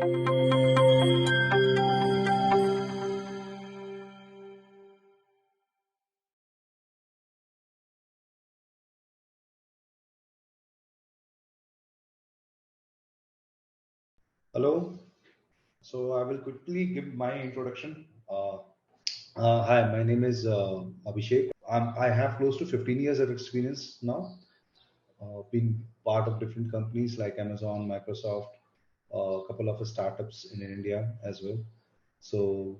Hello. So I will quickly give my introduction. Hi, my name is Abhishek. I have close to 15 years of experience now, being part of different companies like Amazon, Microsoft, a couple of startups in India as well. So,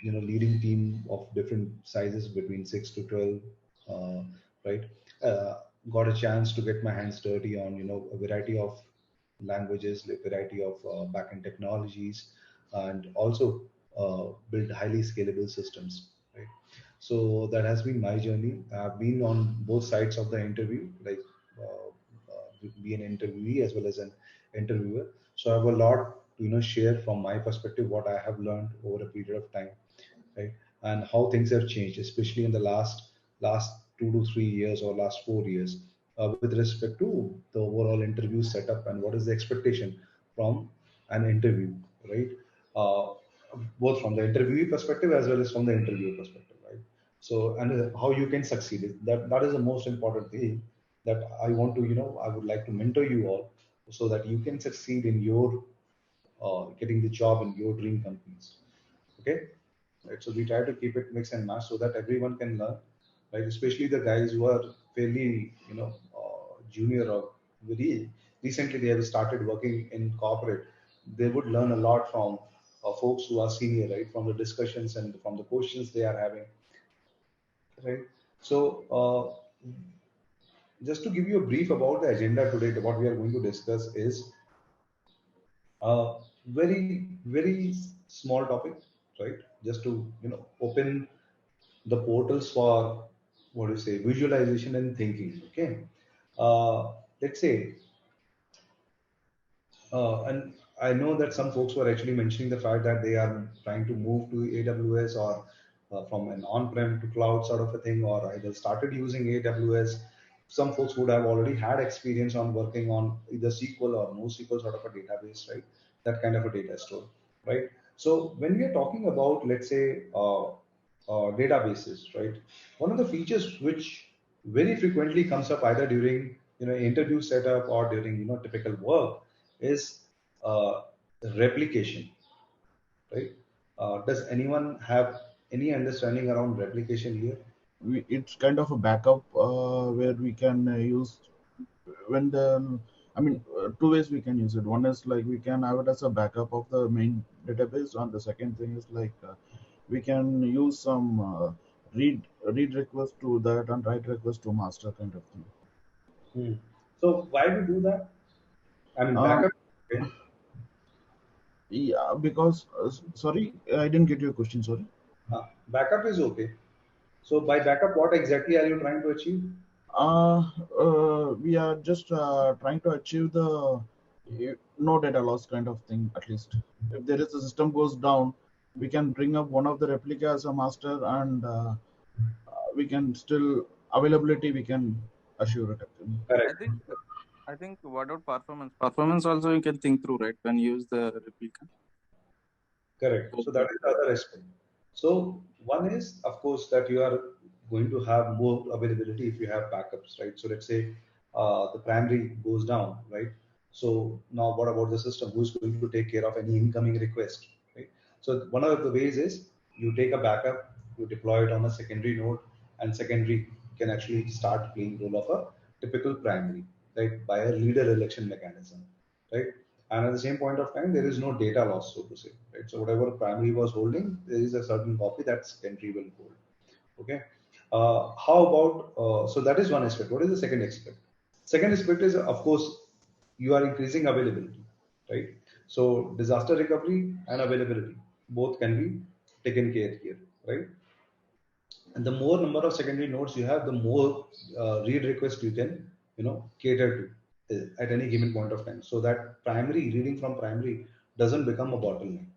leading team of different sizes between 6 to 12, uh, right? Uh, got a chance to get my hands dirty on, a variety of languages, a variety of backend technologies, and also build highly scalable systems, right? So that has been my journey. I've been on both sides of the interview, like be an interviewee as well as an interviewer. So I have a lot to share from my perspective what I have learned over a period of time, right? And how things have changed, especially in the last 2 to 3 years or last 4 years, with respect to the overall interview setup and what is the expectation from an interview, right? Uh, Both from the interviewee perspective as well as from the interviewer perspective, right? So and how you can succeed that is the most important thing that I want to I would like to mentor you all so that you can succeed in your getting the job in your dream companies. Okay, right? So we try to keep it mix and match so that everyone can learn, right? Especially the guys who are fairly, junior or very recently they have started working in corporate. They would learn a lot from folks who are senior, right? From the discussions and from the questions they are having, right? So just to give you a brief about the agenda today, what we are going to discuss is a very small topic, right? Just to open the portals for what do you say visualization and thinking. Okay, let's say, and I know that some folks were actually mentioning the fact that they are trying to move to AWS or from an on-prem to cloud sort of a thing, or either started using AWS. Some folks would have already had experience on working on either SQL or NoSQL sort of a database, right? That kind of a data store, right? So when we are talking about, let's say, databases, right? One of the features which very frequently comes up either during interview setup or during typical work is uh, replication, right? Does anyone have any understanding around replication here? It's kind of a backup where we can use when the I mean two ways we can use it. One is like we can have it as a backup of the main database, and the second thing is like we can use some read request to that and write request to master kind of thing. Hmm. So why we do that? I mean, uh, backup. Okay. yeah, because sorry, I didn't get your question, sorry. Backup is okay. So by backup, what exactly are you trying to achieve? uh, we are just trying to achieve the no data loss kind of thing. At least if there is a system goes down, we can bring up one of the replica as a master, and we can still availability we can assure it actually. I Correct. think I think what about performance? Performance also you can think through, right? When you use the replica. Correct. So that is the other aspect. So one is, of course, that you are going to have more availability if you have backups, right? So let's say the primary goes down, right? So now what about the system? Who's going to take care of any incoming request, right? So one of the ways is you take a backup, you deploy it on a secondary node, and secondary can actually start playing role of a typical primary, right? By a leader election mechanism, right? And at the same point of time, there is no data loss, so to say, right? So whatever primary was holding, there is a certain copy that secondary will hold. Okay. How about so that is one aspect. What is the second aspect? Second aspect is, of course, you are increasing availability, right? So disaster recovery and availability both can be taken care here, right? And the more number of secondary nodes you have, the more read requests you can cater to at any given point of time, so that primary reading from primary doesn't become a bottleneck,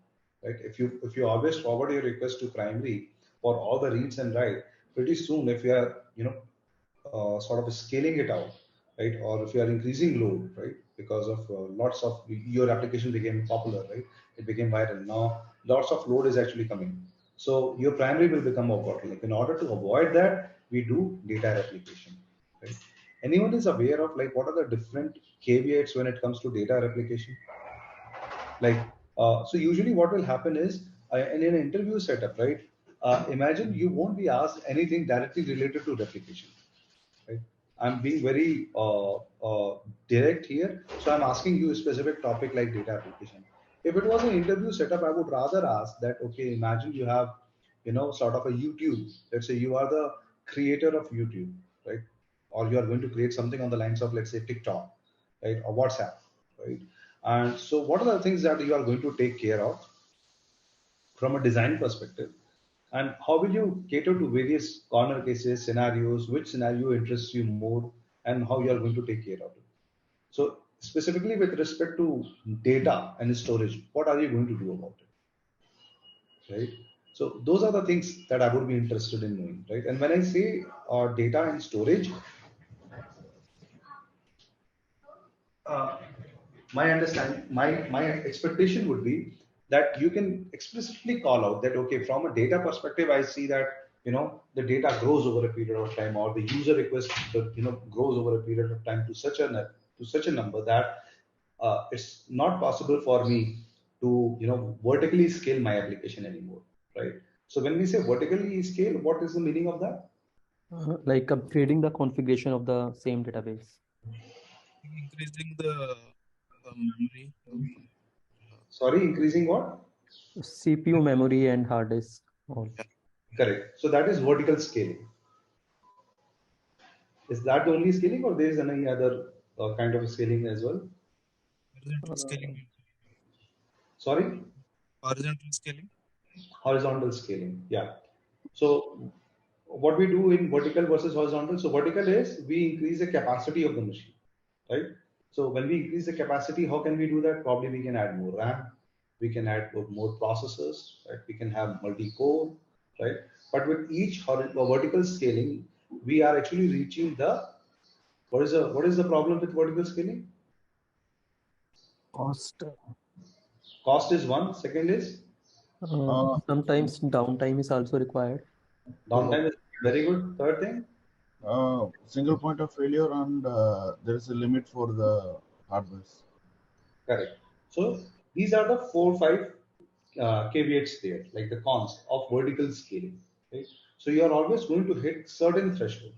right? If you always forward your request to primary for all the reads and write, pretty soon if you are sort of scaling it out, right, or if you are increasing load, right, because of lots of your application became popular, right? It became viral. Now lots of load is actually coming. So your primary will become a bottleneck. In order to avoid that, we do data replication. Right? Anyone is aware of like what are the different caveats when it comes to data replication? Like, so usually what will happen is in an interview setup, right? Imagine you won't be asked anything directly related to replication, right? I'm being very direct here. So I'm asking you a specific topic like data application. If it was an interview setup, I would rather ask that, okay, imagine you have, sort of a YouTube. Let's say you are the creator of YouTube, right? Or you are going to create something on the lines of, let's say, TikTok, right? Or WhatsApp, right? And so what are the things that you are going to take care of from a design perspective? And how will you cater to various corner cases, scenarios, which scenario interests you more, and how you are going to take care of it? So, specifically with respect to data and storage, what are you going to do about it, right? So, those are the things that I would be interested in knowing, right? And when I say data and storage, uh, my understand my expectation would be that you can explicitly call out that, okay, from a data perspective, I see that the data grows over a period of time, or the user request grows over a period of time to such a number that it's not possible for me to vertically scale my application anymore, right? So when we say vertically scale, what is the meaning of that? Like upgrading the configuration of the same database. Increasing the memory of Sorry, increasing what? CPU memory and hard disk. All. yeah, Correct. So that is vertical scaling. Is that the only scaling, or there is any other kind of scaling as well? horizontal scaling. Sorry, Horizontal scaling. horizontal scaling. Yeah. So what we do in vertical versus horizontal. So vertical is we increase the capacity of the machine, right? So when we increase the capacity, how can we do that? Probably we can add more RAM, we can add more processors, right? We can have multi-core, right? But with each vertical scaling, we are actually reaching the what is the problem with vertical scaling? Cost. Cost is one. Second is Uh, Sometimes downtime is also required. so, downtime is very good. Third thing, single point of failure, and there is a limit for the hardware. correct. So these are the 4 5 caveats there, like the cons of vertical scaling. Right? So you are always going to hit certain threshold.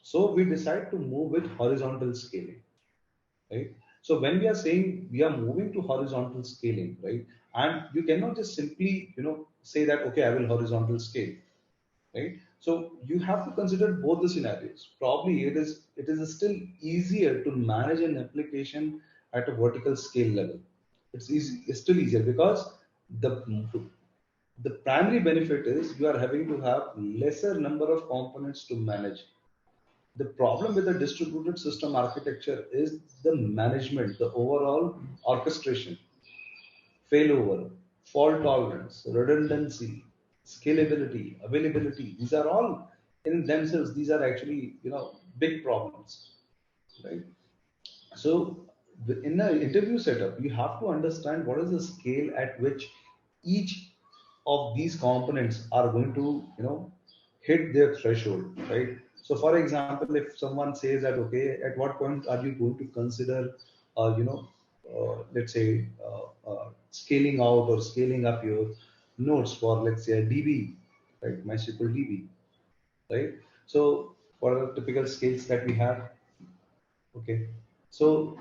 So we decide to move with horizontal scaling, right? So when we are saying we are moving to horizontal scaling, right, and you cannot just simply say that, okay, I will horizontal scale, right? So you have to consider both the scenarios. Probably it is still easier to manage an application at a vertical scale level. It's easy. It's still easier because the the primary benefit is you are having to have lesser number of components to manage. The problem with the distributed system architecture is the management, the overall orchestration, failover, fault tolerance, redundancy, scalability, availability. These are all in themselves, these are actually, big problems, right? So in the interview setup, you have to understand what is the scale at which each of these components are going to, hit their threshold, right? So, for example, if someone says that, okay, at what point are you going to consider, let's say, scaling out or scaling up your nodes for, let's say, a DB, right? MySQL DB, right? So, what are the typical scales that we have? Okay. So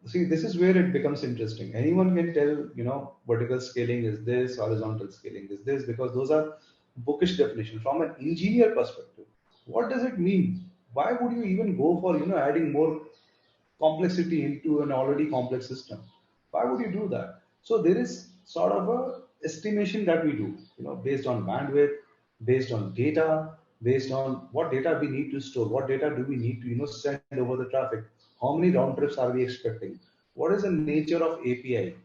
see, this is where it becomes interesting. Anyone can tell, vertical scaling is this, horizontal scaling is this, because those are bookish definitions. From an engineer perspective, what does it mean? Why would you even go for, adding more complexity into an already complex system? Why would you do that? So there is sort of a estimation that we do, based on bandwidth, based on data, based on what data we need to store, what data do we need to send over the traffic, how many round trips are we expecting, what is the nature of API,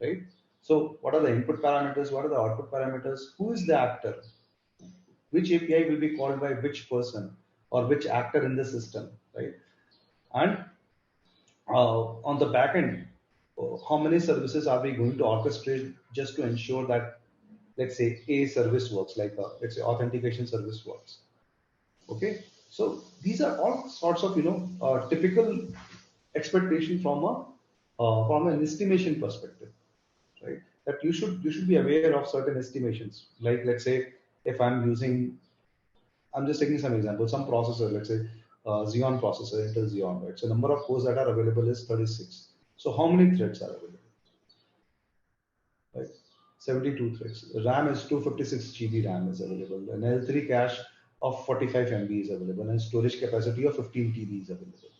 right? So what are the input parameters, what are the output parameters, who is the actor, which API will be called by which person or which actor in the system, right? And on the back end, how many services are we going to orchestrate just to ensure that, let's say, a service works, like let's say authentication service works. Okay, so these are all sorts of typical expectation from an estimation perspective, right? That you should be aware of certain estimations. Like, let's say, if I'm just taking some examples, some processor, let's say Xeon processor, Intel Xeon, right? So number of cores that are available is 36. So how many threads are available, right? 72 threads. RAM is 256 GB RAM is available. An L3 cache of 45 MB is available, and storage capacity of 15 TB is available,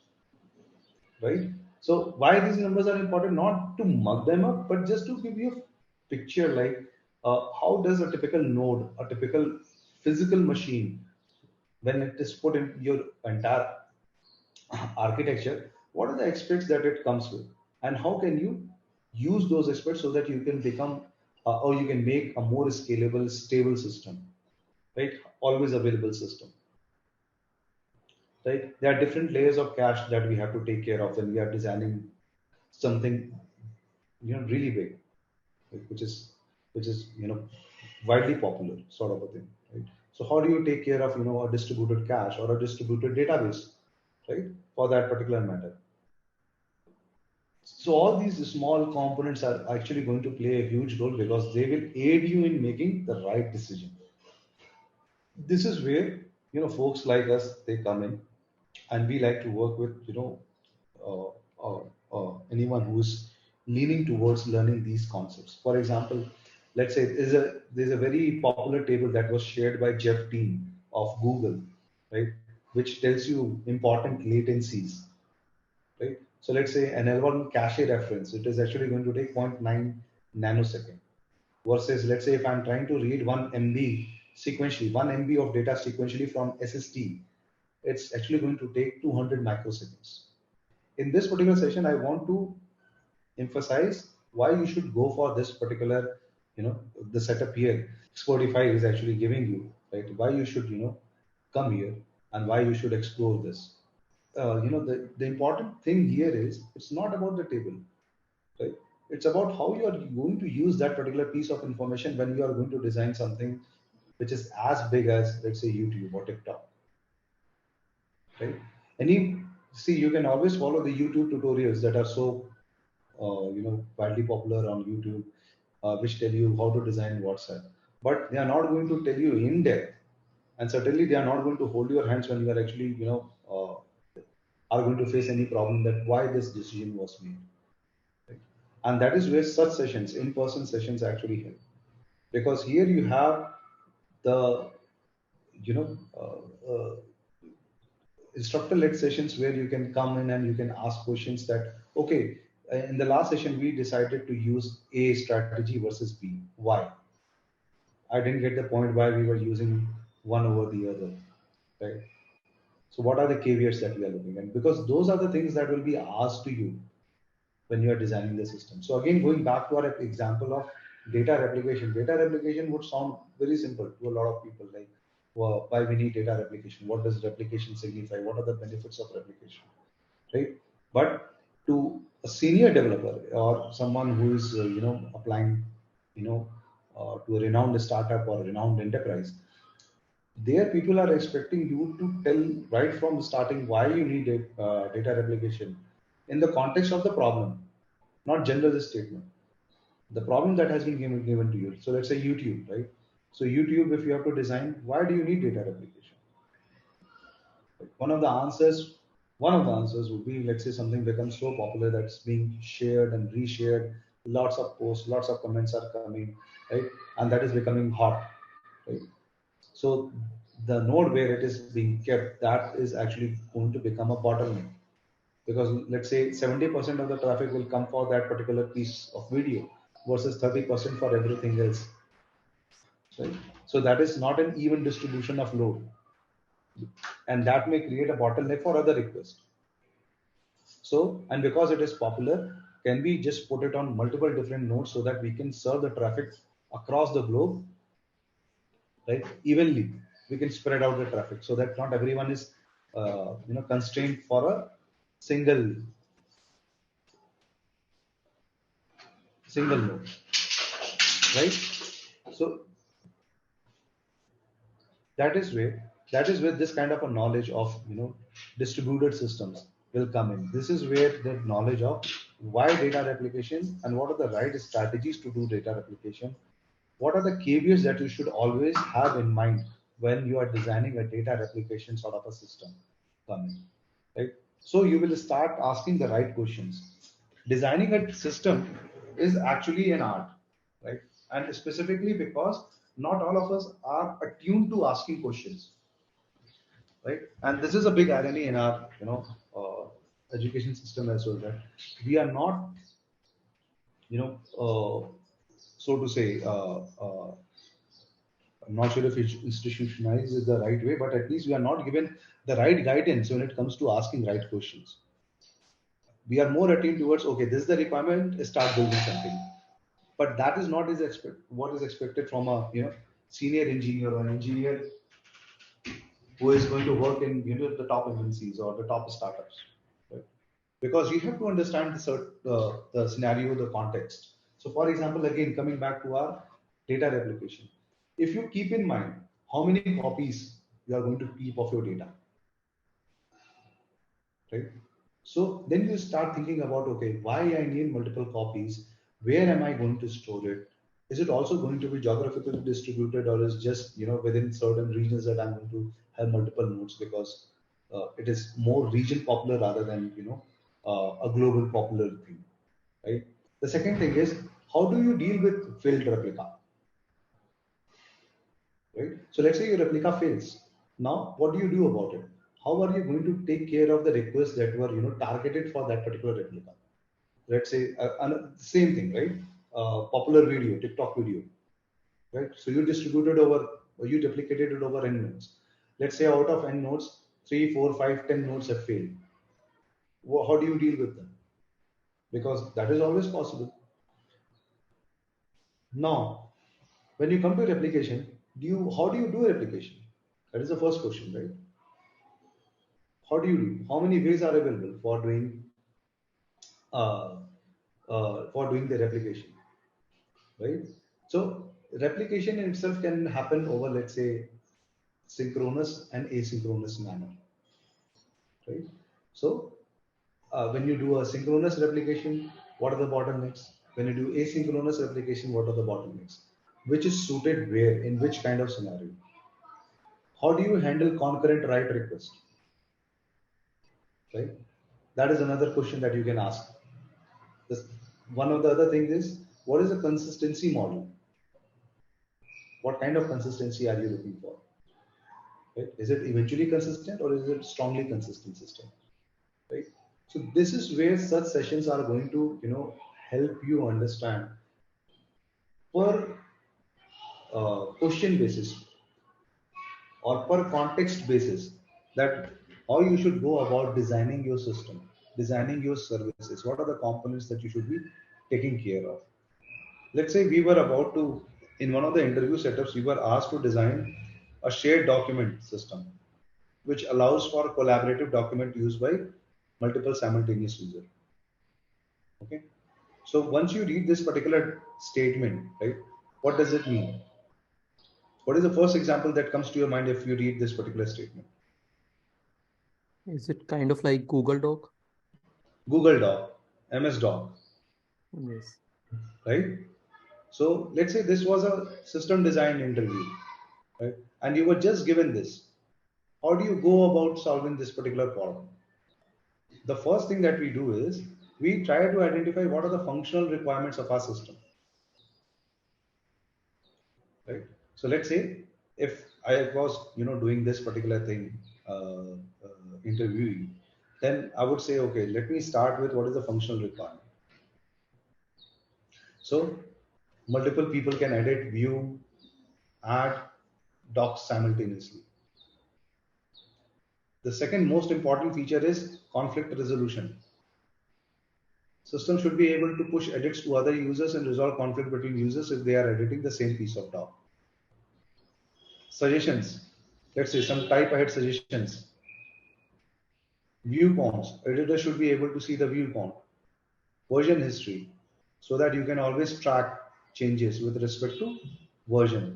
right? So why these numbers are important? Not to mug them up, but just to give you a picture, like how does a typical node, a typical physical machine, when it is put in your entire architecture, what are the aspects that it comes with, and how can you use those aspects so that you can become or you can make a more scalable, stable system, right? Always available system, right? There are different layers of cache that we have to take care of when we are designing something, really big, right? which is widely popular sort of a thing, right? So how do you take care of a distributed cache or a distributed database, right, for that particular matter? So all these small components are actually going to play a huge role because they will aid you in making the right decision. This is where folks like us, they come in, and we like to work with uh, anyone who's leaning towards learning these concepts. For example, let's say there's a very popular table that was shared by Jeff Dean of Google, right, which tells you important latencies, right? So let's say an L1 cache reference, it is actually going to take zero point 0.9 nanosecond, versus, let's say, if I'm trying to read 1 MB sequentially, 1 MB of data sequentially from SSD, it's actually going to take 200 microseconds. In this particular session, I want to emphasize why you should go for this particular, the setup here. Expertify is actually giving you, right? Why you should, come here, and why you should explore this. The important thing here is it's not about the table, right? It's about how you are going to use that particular piece of information when you are going to design something which is as big as, let's say, YouTube or TikTok, right? And you see, you can always follow the YouTube tutorials that are so, widely popular on YouTube, which tell you how to design WhatsApp, but they are not going to tell you in depth, and certainly they are not going to hold your hands when you are actually, are going to face any problem that why this decision was made. Right? And that is where such sessions, in-person sessions, actually help, because here you have the you know instructor-led sessions where you can come in and you can ask questions that, okay, in the last session we decided to use A strategy versus B. Why? I didn't get the point why we were using one over the other, right? So what are the caveats that we are looking at? Because those are the things that will be asked to you when you are designing the system. So again, going back to our example of data replication would sound very simple to a lot of people, like, well, why we need data replication? What does replication signify? What are the benefits of replication, right? But to a senior developer or someone who is, applying, you know, to a renowned startup or a renowned enterprise, there people are expecting you to tell right from the starting why you need data replication in the context of the problem, not general statement. The problem that has been given to you. So let's say YouTube, right? So YouTube, if you have to design, why do you need data replication? Like, one of the answers would be, let's say something becomes so popular that's being shared and reshared, lots of posts, lots of comments are coming, right? And that is becoming hot, right? So the node where it is being kept, that is actually going to become a bottleneck, because let's say 70% of the traffic will come for that particular piece of video versus 30% for everything else, right? So that is not an even distribution of load, and that may create a bottleneck for other requests. So, and because it is popular, can we just put it on multiple different nodes so that we can serve the traffic across the globe, right, evenly? We can spread out the traffic so that not everyone is constrained for a single single node, right? So that is where this kind of a knowledge of distributed systems will come in. This is where the knowledge of why data replication and what are the right strategies to do data replication, what are the caveats that you should always have in mind when you are designing a data replication sort of a system come in, right? So you will start asking the right questions. Designing a system is actually an art, right? And specifically because not all of us are attuned to asking questions, right? And this is a big irony in our education system as well, that we are not, so to say, I'm not sure if institutionalized is the right way, but at least we are not given the right guidance when it comes to asking right questions. We are more attuned towards, okay, this is the requirement, start building something. But that is not what is expected from a senior engineer or an engineer who is going to work in the top MNCs or the top startups, right? Because you have to understand the scenario, the context. So, for example, again coming back to our data replication, if you keep in mind how many copies you are going to keep of your data, right? So then you start thinking about, okay, why I need multiple copies? Where am I going to store it? Is it also going to be geographically distributed, or is just within certain regions that I'm going to have multiple nodes because it is more region popular rather than a global popular thing, right? The second thing is, how do you deal with failed replica, right? So let's say your replica fails. Now, what do you do about it? How are you going to take care of the requests that were targeted for that particular replica? Let's say same thing, right? Popular video, TikTok video, right? So you distributed over, or you duplicated it over n nodes. Let's say out of n nodes, 3, 4, 5, 10 nodes have failed. How do you deal with them? Because that is always possible. Now, when you come to replication, how do you do replication? That is the first question, right? How do you do? How many ways are available uh, for doing the replication, right? So replication in itself can happen over, let's say, synchronous and asynchronous manner, right? So when you do a synchronous replication, what are the bottlenecks? When you do asynchronous replication, what are the bottlenecks? Which is suited where, in which kind of scenario? How do you handle concurrent write request, right? That is another question that you can ask. This, one of the other things is, what is the consistency model? What kind of consistency are you looking for? Right? Is it eventually consistent or is it strongly consistent system? Right? So this is where such sessions are going to help you understand per question basis or per context basis that how you should go about designing your system, designing your services. What are the components that you should be taking care of? Let's say we were about to, in one of the interview setups, we were asked to design a shared document system which allows for collaborative document use by multiple simultaneous users. Okay. So once you read this particular statement, right, what does it mean? What is the first example that comes to your mind if you read this particular statement? Is it kind of like Google Doc? Google Doc, MS Doc, Yes. right? So let's say this was a system design interview, right? And you were just given this. How do you go about solving this particular problem? The first thing that we do is we try to identify what are the functional requirements of our system, right? So let's say if I was doing this particular thing, interviewing, then I would say, okay, let me start with what is the functional requirement. So multiple people can edit, view, add docs simultaneously. The second most important feature is conflict resolution. System should be able to push edits to other users and resolve conflict between users if they are editing the same piece of doc. Suggestions. Let's say some type ahead suggestions. View counts. Editor should be able to see the view count. Version history. so that you can always track changes with respect to version.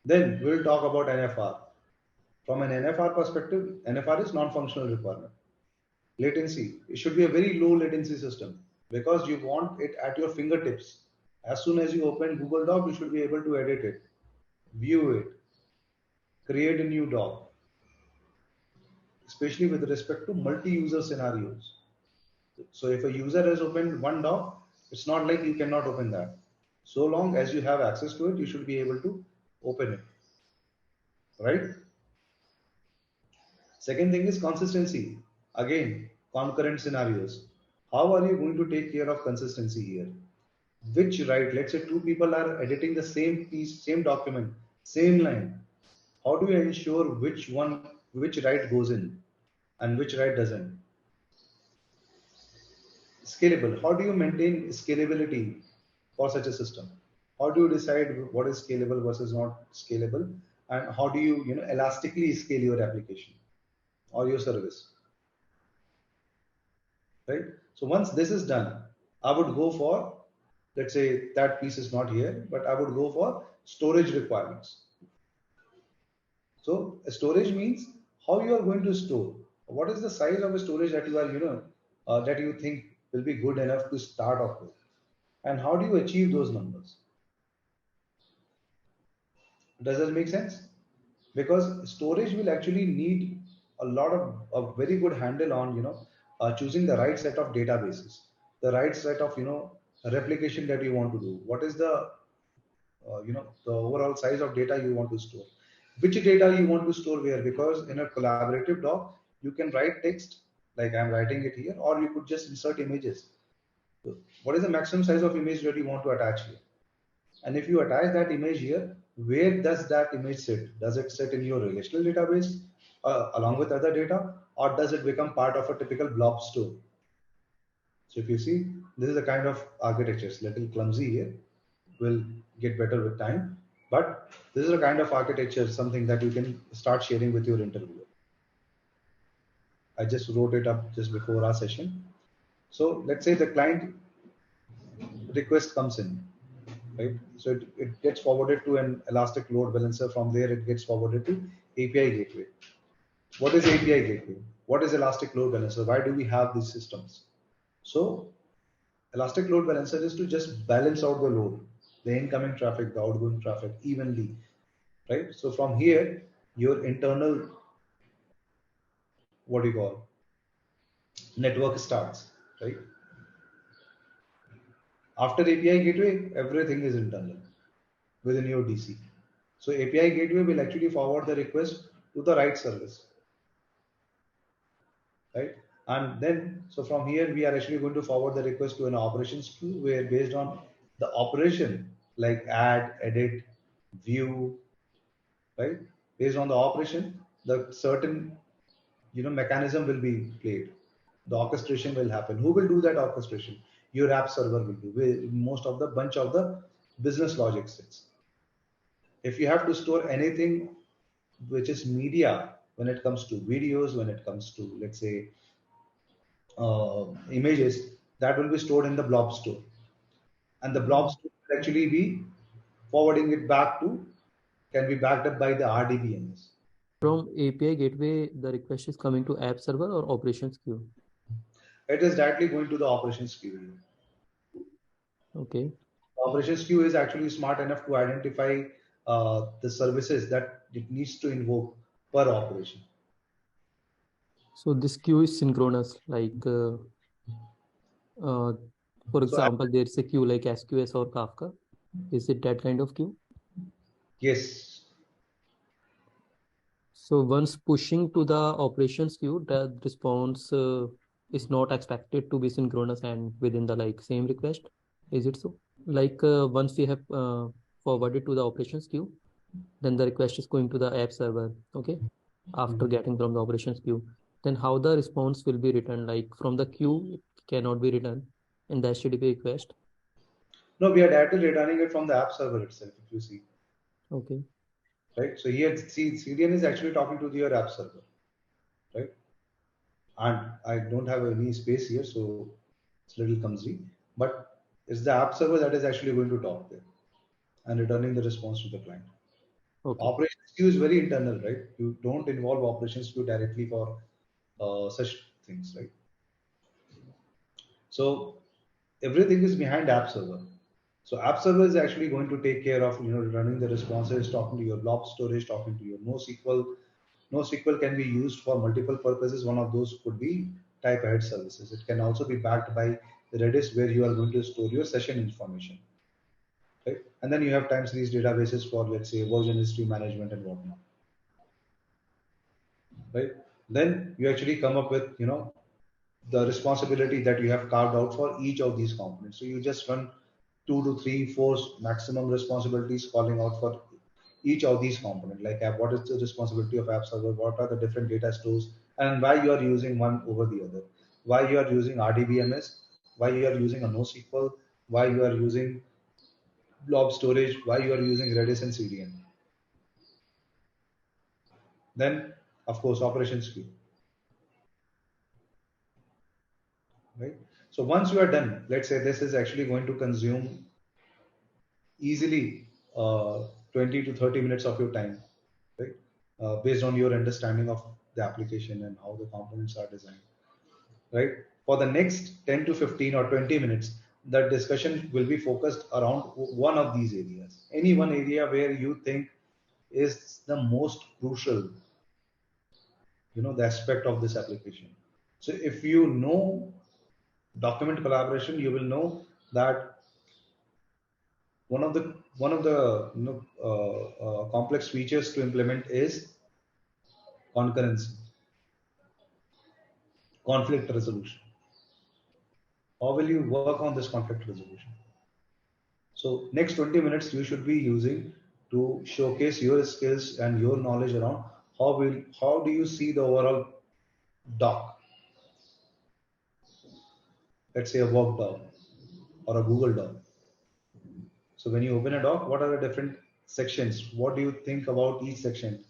Then we'll talk about NFR. From an NFR perspective, NFR is non-functional requirement. Latency, it should be a very low latency system because you want it at your fingertips. As soon as you open Google Doc, you should be able to edit it, view it, create a new doc, especially with respect to multi-user scenarios. So if a user has opened one doc, it's not like you cannot open that. So long as you have access to it, you should be able to open it, right? Second thing is consistency. Again, concurrent scenarios. How are you going to take care of consistency here? Which write, let's say two people are editing the same piece, same document, same line. How do you ensure which write goes in and which write doesn't? Scalable. How do you maintain scalability for such a system? How do you decide what is scalable versus not scalable? And how do you, elastically scale your application or your service? Right? So once this is done, I would go for, let's say that piece is not here, but I would go for storage requirements. So storage means how you are going to store. What is the size of a storage that you are, that you think will be good enough to start off with, and how do you achieve those numbers? Does that make sense? Because storage will actually need a lot of a very good handle on, choosing the right set of databases, the right set of, replication that you want to do. What is the the overall size of data you want to store, which data you want to store where, because in a collaborative doc you can write text like I'm writing it here, or you could just insert images. So what is the maximum size of image that you want to attach here? And if you attach that image here, where does that image sit? Does it sit in your relational database along with other data, or does it become part of a typical blob store? So if you see, this is a kind of architecture. It's a little clumsy here, will get better with time. But this is a kind of architecture, something that you can start sharing with your interviewer. I just wrote it up just before our session. So let's say the client request comes in, right? So it gets forwarded to an elastic load balancer. From there, it gets forwarded to API gateway. What is API gateway? What is elastic load balancer? Why do we have these systems? So elastic load balancer is to just balance out the load, the incoming traffic, the outgoing traffic evenly, right? So from here, your internal, what do you call, network starts, right? After API gateway, everything is internal within your DC. So API gateway will actually forward the request to the right service, right? And then, so from here, we are actually going to forward the request to an operations queue where based on the operation, like add, edit, view, right? Based on the operation, the certain, mechanism will be played. The orchestration will happen. Who will do that orchestration? Your app server will do. Where most of the bunch of the business logic sits. If you have to store anything which is media, when it comes to videos, when it comes to, let's say, images, that will be stored in the blob store, and the blob store will actually be forwarding it back to, can be backed up by the RDBMS. From API gateway, the request is coming to app server or operations queue? It is directly going to the operations queue. Okay. Operations queue is actually smart enough to identify the services that it needs to invoke per operation. So this queue is synchronous, like for example, there's a queue like SQS or Kafka. Is it that kind of queue? Yes. So once pushing to the operations queue, the response is not expected to be synchronous and within the like same request. Is it so? Like once we have forwarded to the operations queue, then the request is going to the app server. Okay. After getting from the operations queue, then how the response will be returned? Like from the queue, it cannot be returned in the HTTP request. No, we are directly returning it from the app server itself, if you see. Okay. Right. So here, see, CDN is actually talking to your app server, right? And I don't have any space here, so it's a little clumsy. but it's the app server that is actually going to talk there and returning the response to the client. Okay. Operations queue is very internal, right? You don't involve operations queue directly for such things, right? So everything is behind app server. So app server is actually going to take care of running the responses, talking to your blob storage, talking to your NoSQL. NoSQL can be used for multiple purposes. One of those could be type ahead services. It can also be backed by Redis, where you are going to store your session information, right? And then you have time series databases for, let's say, version history management and whatnot, right? Then you actually come up with the responsibility that you have carved out for each of these components. So you just run 2 to 3, 4 maximum responsibilities calling out for each of these components. Like what is the responsibility of app server? What are the different data stores, and why you are using one over the other? Why you are using RDBMS? Why you are using a NoSQL? Why you are using blob storage? Why you are using Redis and CDN? Then, of course, operations queue, right? So once you are done, let's say this is actually going to consume easily 20 to 30 minutes of your time, right? Based on your understanding of the application and how the components are designed, right? For the next 10 to 15 or 20 minutes, the discussion will be focused around one of these areas. Any one area where you think is the most crucial, the aspect of this application. So if you know document collaboration, you will know that one of the complex features to implement is concurrency, conflict resolution. How will you work on this conflict resolution? So next 20 minutes you should be using to showcase your skills and your knowledge around how do you see the overall doc, let's say a work doc or a Google doc. So when you open a doc, what are the different sections? What do you think about each section?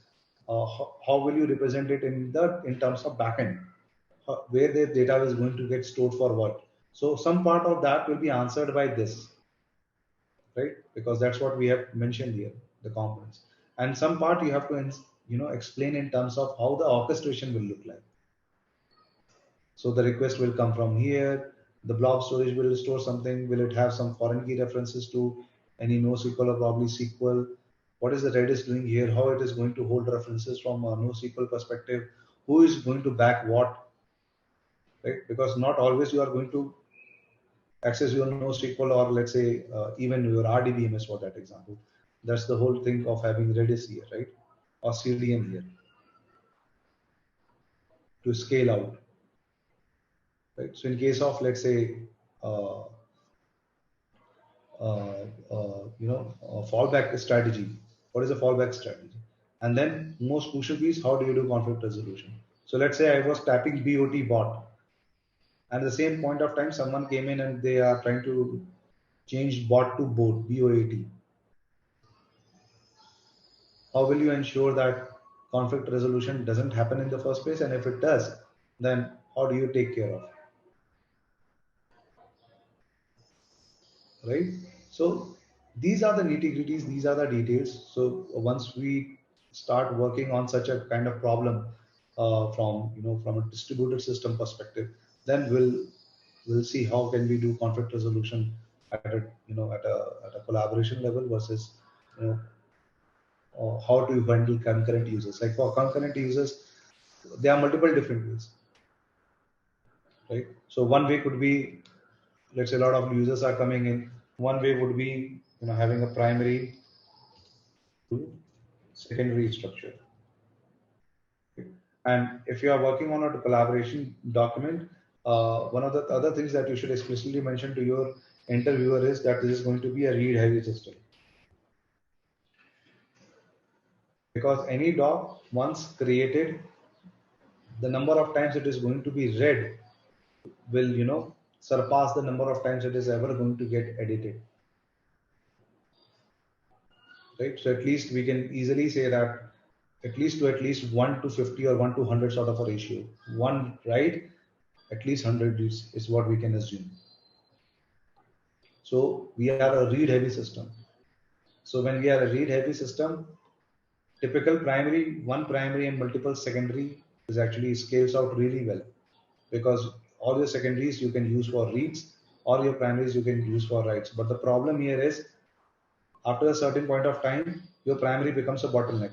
How will you represent it in terms of backend? Where the data is going to get stored for what? So some part of that will be answered by this, right? Because that's what we have mentioned here, the components. And some part you have to explain in terms of how the orchestration will look like. So the request will come from here. The blob storage will store something. Will it have some foreign key references to any NoSQL or probably SQL? What is the Redis doing here? How it is going to hold references from a NoSQL perspective? Who is going to back what? Right? Because not always you are going to access your NoSQL or let's say even your RDBMS for that example. That's the whole thing of having Redis here, right? Or CDN here to scale out, right? So in case of let's say uh, fallback strategy. What is a fallback strategy? And then most crucial piece, how do you do conflict resolution? So let's say I was tapping bot, and at the same point of time, someone came in and they are trying to change bot to BOAT. How will you ensure that conflict resolution doesn't happen in the first place? And if it does, then how do you take care of, right? So these are the nitty-gritties, these are the details. So once we start working on such a kind of problem from a distributed system perspective, then we'll see how can we do conflict resolution at a at a collaboration level versus you know how to handle concurrent users. Like for concurrent users, there are multiple different ways, right? So one way could be, let's say a lot of users are coming in. One way would be having a primary to secondary structure. And if you are working on a collaboration document, one of the other things that you should explicitly mention to your interviewer is that this is going to be a read heavy system, because any doc once created, the number of times it is going to be read will surpass the number of times it is ever going to get edited, right? So at least we can easily say that at least 1 to 50 or 1 to 100 sort of a ratio. One right, at least 100 is what we can assume. So we are a read heavy system. So when we are a read heavy system, typical primary, one primary and multiple secondary is actually scales out really well, because all your secondaries you can use for reads, all your primaries you can use for writes. But the problem here is, after a certain point of time, your primary becomes a bottleneck.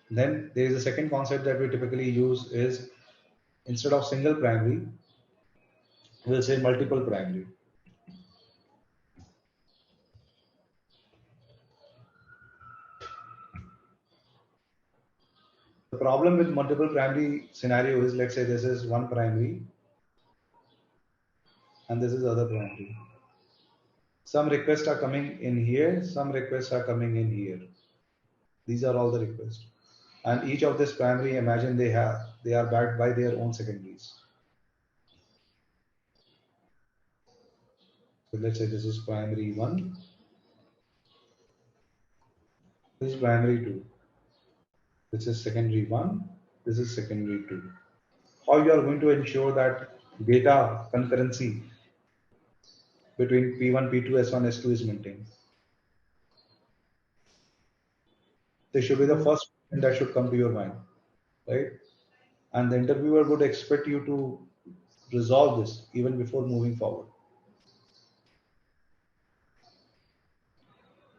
Then there is a second concept that we typically use is, instead of single primary, we'll say multiple primary. The problem with multiple primary scenario is, let's say this is one primary and this is other primary. Some requests are coming in here, some requests are coming in here. These are all the requests. And each of this primary, imagine they are backed by their own secondaries. So let's say this is primary 1, this is primary 2, this is secondary 1, this is secondary 2. How you are going to ensure that data concurrency between P1, P2, S1, S2 is maintained? This should be the first thing that should come to your mind, right? And the interviewer would expect you to resolve this even before moving forward.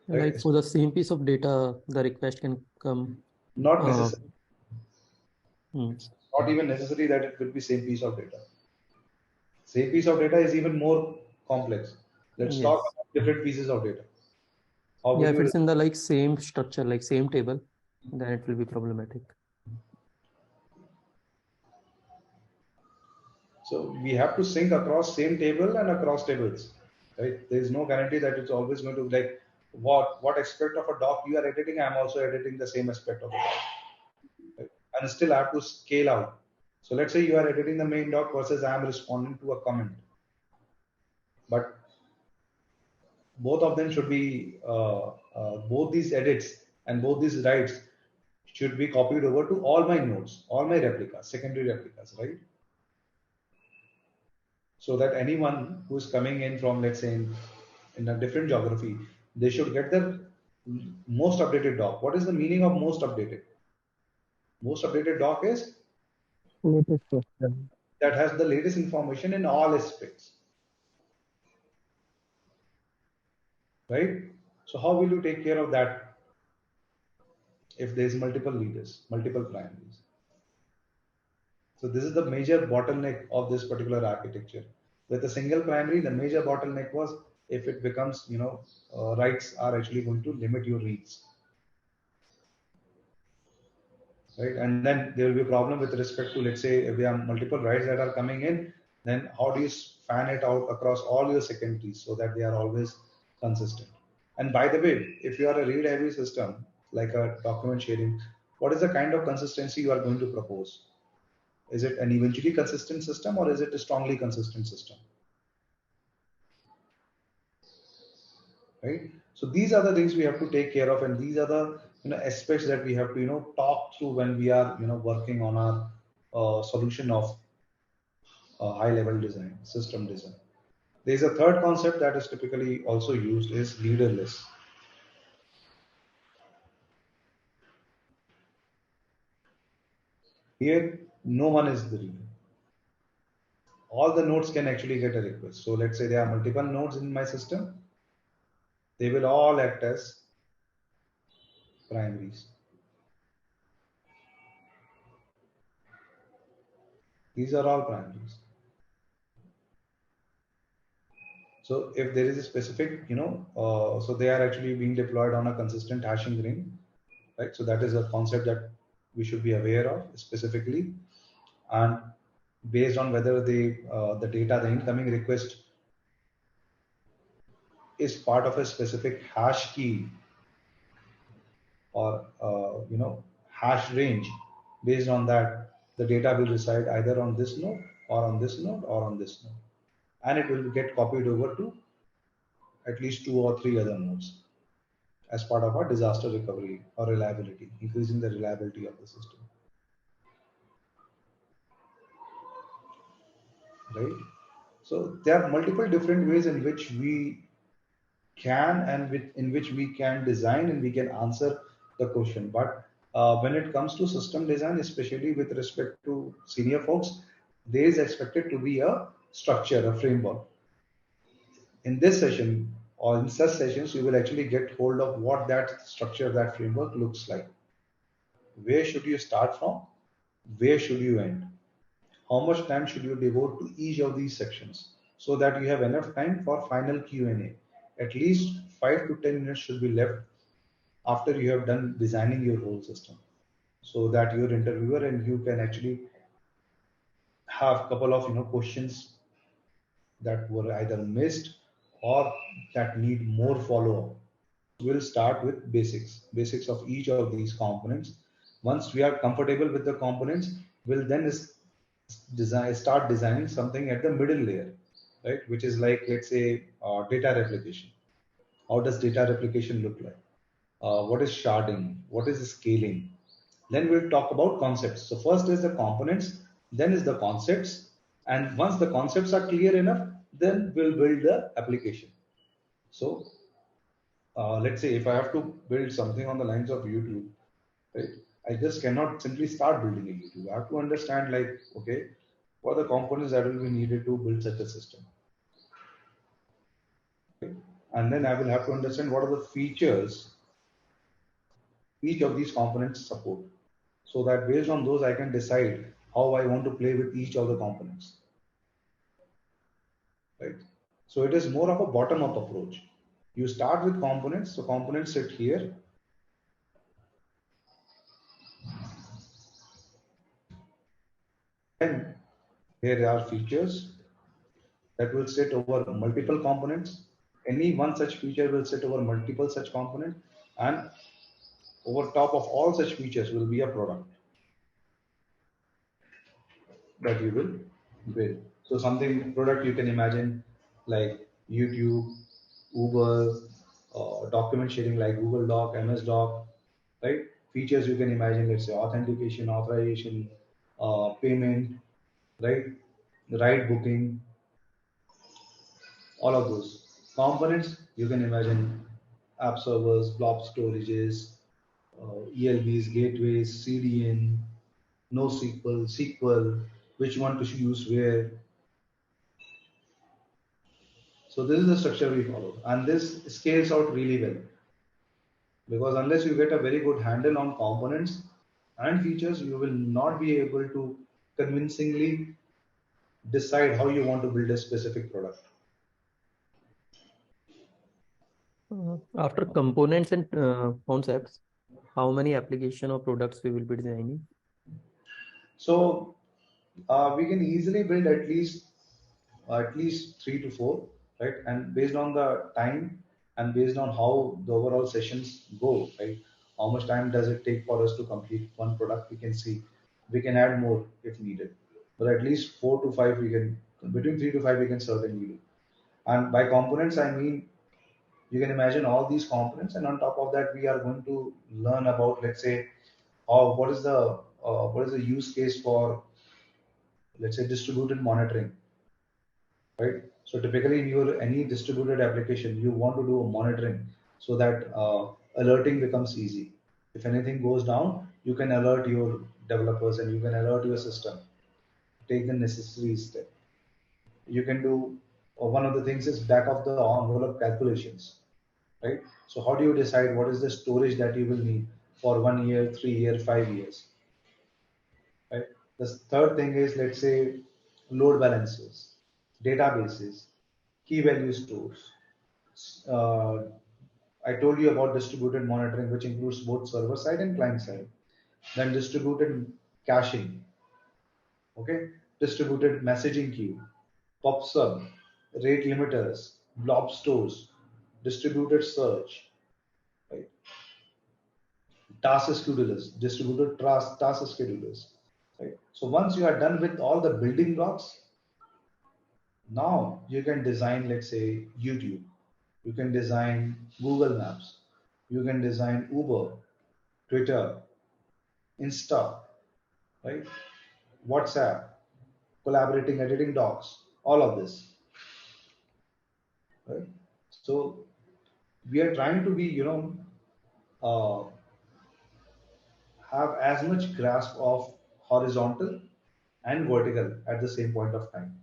Right? Like for the same piece of data, the request can come. Not necessary. Hmm. Not even necessary that it will be same piece of data. Same piece of data is even more complex. Let's talk Yes. about different pieces of data. How Yeah, would if you? it's in the like same structure, like same table, then it will be problematic. So we have to sync across same table and across tables, right? There is no guarantee that it's always going to, like, what aspect of a doc you are editing, I'm also editing the same aspect of the doc, right? And still I have to scale out. So let's say you are editing the main doc versus I am responding to a comment, but both of them should be both these edits and both these writes should be copied over to all my nodes, all my replicas, secondary replicas, right? So that anyone who is coming in from, let's say, in a different geography, they should get the most updated doc. What is the meaning of most updated? Most updated doc is Latest question. that has the latest information in all aspects, right? So how will you take care of that if there is multiple leaders, multiple primaries? So this is the major bottleneck of this particular architecture. With a single primary, the major bottleneck was, if it becomes, writes are actually going to limit your reads, right? And then there will be a problem with respect to, let's say, if we have multiple writes that are coming in, then how do you fan it out across all your secondaries so that they are always consistent? And by the way, if you are a read-heavy system like a document sharing, what is the kind of consistency you are going to propose? Is it an eventually consistent system or is it a strongly consistent system? Right? So these are the things we have to take care of, and these are the aspects that we have to talk through when we are working on our solution of high level design, system design. There is a third concept that is typically also used is leaderless. Here, no one is the leader. All the nodes can actually get a request. So let's say there are multiple nodes in my system. They will all act as primaries. These are all primaries. So if there is a specific, so they are actually being deployed on a consistent hashing ring, right? So that is a concept that we should be aware of specifically, and based on whether the data, the incoming request is part of a specific hash key or hash range. Based on that, the data will reside either on this node or on this node or on this node, and it will get copied over to at least 2 or 3 other nodes as part of our disaster recovery or reliability, increasing the reliability of the system, right? So there are multiple different ways in which we can and in which we can design and we can answer the question. But when it comes to system design, especially with respect to senior folks, there is expected to be a structure, a framework. In this session or in such sessions, you will actually get hold of what that structure, that framework looks like. Where should you start from? Where should you end? How much time should you devote to each of these sections so that you have enough time for final Q&A? At least 5 to 10 minutes should be left after you have done designing your whole system, so that your interviewer and you can actually have a couple of questions that were either missed or that need more follow-up. We'll start with basics of each of these components. Once we are comfortable with the components, we'll then start designing something at the middle layer, right? Which is like, let's say, data replication. How does data replication look like? What is sharding? What is scaling? Then we'll talk about concepts. So first is the components, then is the concepts, and once the concepts are clear enough, then we'll build the application. So let's say if I have to build something on the lines of YouTube, right? I just cannot simply start building a YouTube. I have to understand, like, okay, what are the components that will be needed to build such a system, right? And then I will have to understand what are the features each of these components support, so that based on those I can decide how I want to play with each of the components, right? So it is more of a bottom-up approach. You start with components, so components sit here. Then there are features that will sit over multiple components. Any one such feature will sit over multiple such components, and over top of all such features will be a product that you will build. So something product you can imagine like YouTube, Uber, document sharing like Google Doc, MS Doc, right? Features you can imagine, let's say authentication, authorization, payment, right? Ride booking, all of those components you can imagine: app servers, blob storages, ELBs, gateways, CDN, NoSQL, SQL, which one to use where. So this is the structure we follow, and this scales out really well, because unless you get a very good handle on components and features, you will not be able to convincingly decide how you want to build a specific product. After components and concepts, how many application or products we will be designing? So we can easily build at least 3 to 4, right? And based on the time and based on how the overall sessions go, right? How much time does it take for us to complete one product? We can see. We can add more if needed, but at least 4 to 5 we can. Between 3 to 5 we can certainly do. And by components, I mean you can imagine all these components, and on top of that, we are going to learn about, let's say, what is the use case for, let's say, distributed monitoring, right? So typically in your any distributed application, you want to do a monitoring so that alerting becomes easy. If anything goes down, you can alert your developers and you can alert your system, take the necessary step. You can do one of the things is back of the envelope calculations, right? So how do you decide what is the storage that you will need for 1 year, 3 year, 5 years, right? The third thing is, let's say, load balancers, databases, key value stores. Uh, I told you about distributed monitoring, which includes both server side and client side. Then distributed caching, okay? Distributed messaging queue, pub/sub, rate limiters, blob stores, distributed search, right? Task schedulers, distributed task schedulers, right? So once you are done with all the building blocks, now you can design, let's say, YouTube. You can design Google Maps. You can design Uber, Twitter, Insta, right? WhatsApp, collaborating, editing docs, all of this. right? So we are trying to be, uh, have as much grasp of horizontal and vertical at the same point of time.